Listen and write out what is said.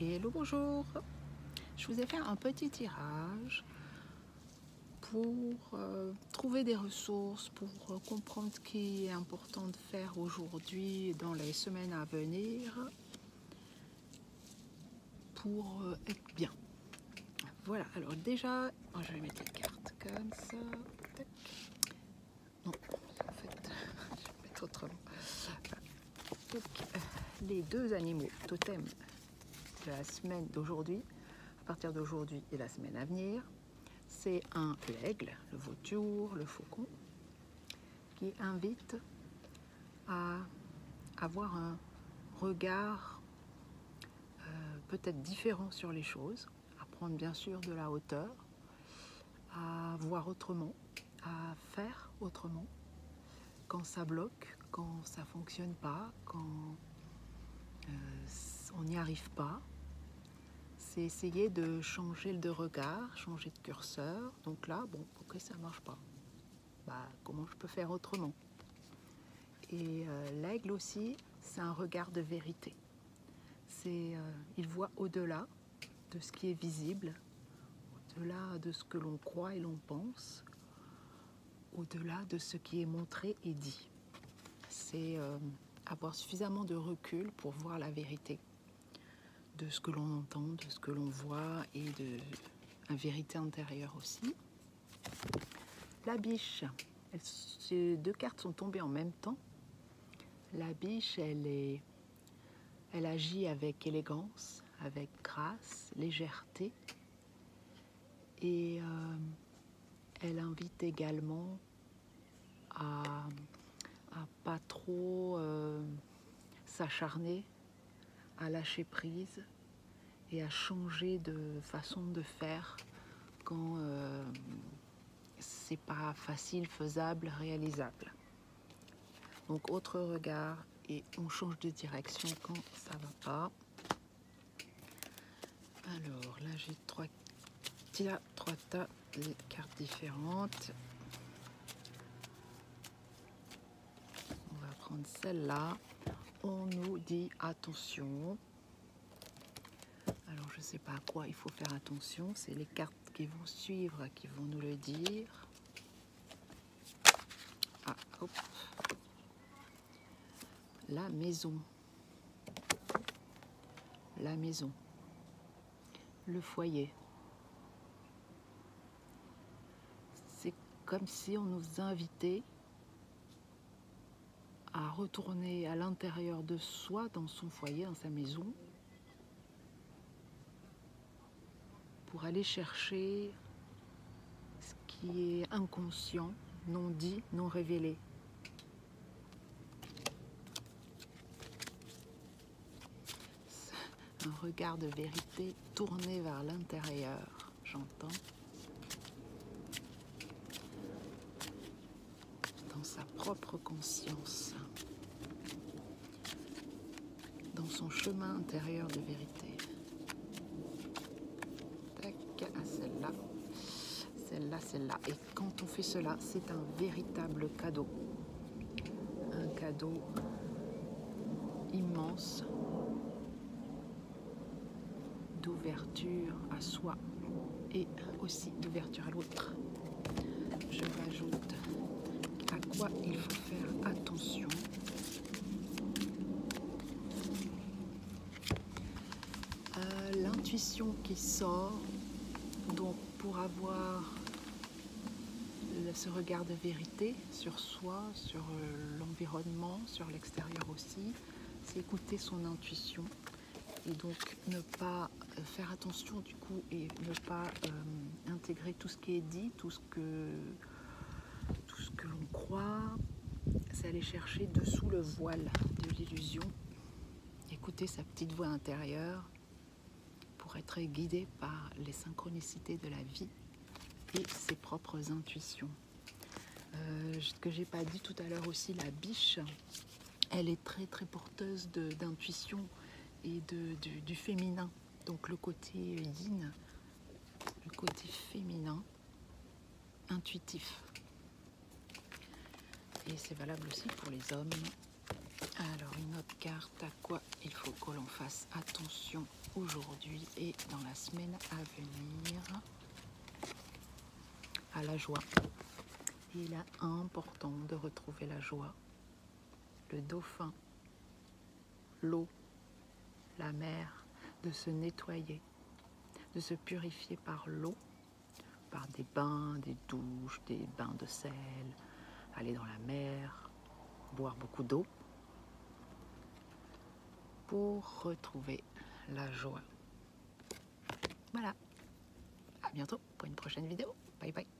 Hello, bonjour. Je vous ai fait un petit tirage pour trouver des ressources, pour comprendre ce qui est important de faire aujourd'hui dans les semaines à venir pour être bien. Voilà, alors déjà, je vais mettre les cartes comme ça. Tac. Non, en fait, je vais mettre autrement. Donc, les deux animaux totems de la semaine d'aujourd'hui, à partir d'aujourd'hui et la semaine à venir, c'est l'aigle, le vautour, le faucon, qui invite à avoir un regard peut-être différent sur les choses, à prendre bien sûr de la hauteur, à voir autrement, à faire autrement, quand ça bloque, quand ça ne fonctionne pas, quand on n'y arrive pas. C'est essayer de changer de regard, changer de curseur. Donc là, bon, ok, ça ne marche pas. Comment je peux faire autrement? Et l'aigle aussi, c'est un regard de vérité. Il voit au-delà de ce qui est visible, au-delà de ce que l'on croit et l'on pense, au-delà de ce qui est montré et dit. C'est avoir suffisamment de recul pour voir la vérité de ce que l'on entend, de ce que l'on voit et de la vérité intérieure aussi. La biche, ces deux cartes sont tombées en même temps. La biche, elle agit avec élégance, avec grâce, légèreté. Et elle invite également à pas trop s'acharner, à lâcher prise et à changer de façon de faire quand c'est pas facile, faisable, réalisable. Donc autre regard et on change de direction quand ça va pas. Alors là j'ai trois tas de cartes différentes. On va prendre celle-là. On nous dit attention. Alors je ne sais pas à quoi il faut faire attention. C'est les cartes qui vont suivre qui vont nous le dire. Ah, hop. La maison. La maison. Le foyer. C'est comme si on nous invitait à retourner à l'intérieur de soi, dans son foyer, dans sa maison, pour aller chercher ce qui est inconscient, non dit, non révélé. Un regard de vérité tourné vers l'intérieur, j'entends. Dans sa propre conscience, dans son chemin intérieur de vérité. Tac, à celle-là, celle-là, celle-là. Et quand on fait cela, c'est un véritable cadeau. Un cadeau immense d'ouverture à soi et aussi d'ouverture à l'autre. Je rajoute à quoi il faut faire attention. L'intuition qui sort, donc pour avoir ce regard de vérité sur soi, sur l'environnement, sur l'extérieur aussi, c'est écouter son intuition et donc ne pas faire attention du coup et ne pas intégrer tout ce qui est dit, tout ce que l'on croit, c'est aller chercher dessous le voile de l'illusion, écouter sa petite voix intérieure pour être guidé par les synchronicités de la vie et ses propres intuitions. Ce que j'ai pas dit tout à l'heure aussi, la biche, elle est très très porteuse d'intuition et du féminin. Donc le côté yin, le côté féminin, intuitif. Et c'est valable aussi pour les hommes. Alors, une autre carte, à quoi il faut que l'on fasse attention aujourd'hui et dans la semaine à venir? À la joie. Il est important de retrouver la joie. Le dauphin, l'eau, la mer, de se nettoyer, de se purifier par l'eau, par des bains, des douches, des bains de sel, aller dans la mer, boire beaucoup d'eau, pour retrouver la joie. Voilà, à bientôt pour une prochaine vidéo. Bye bye.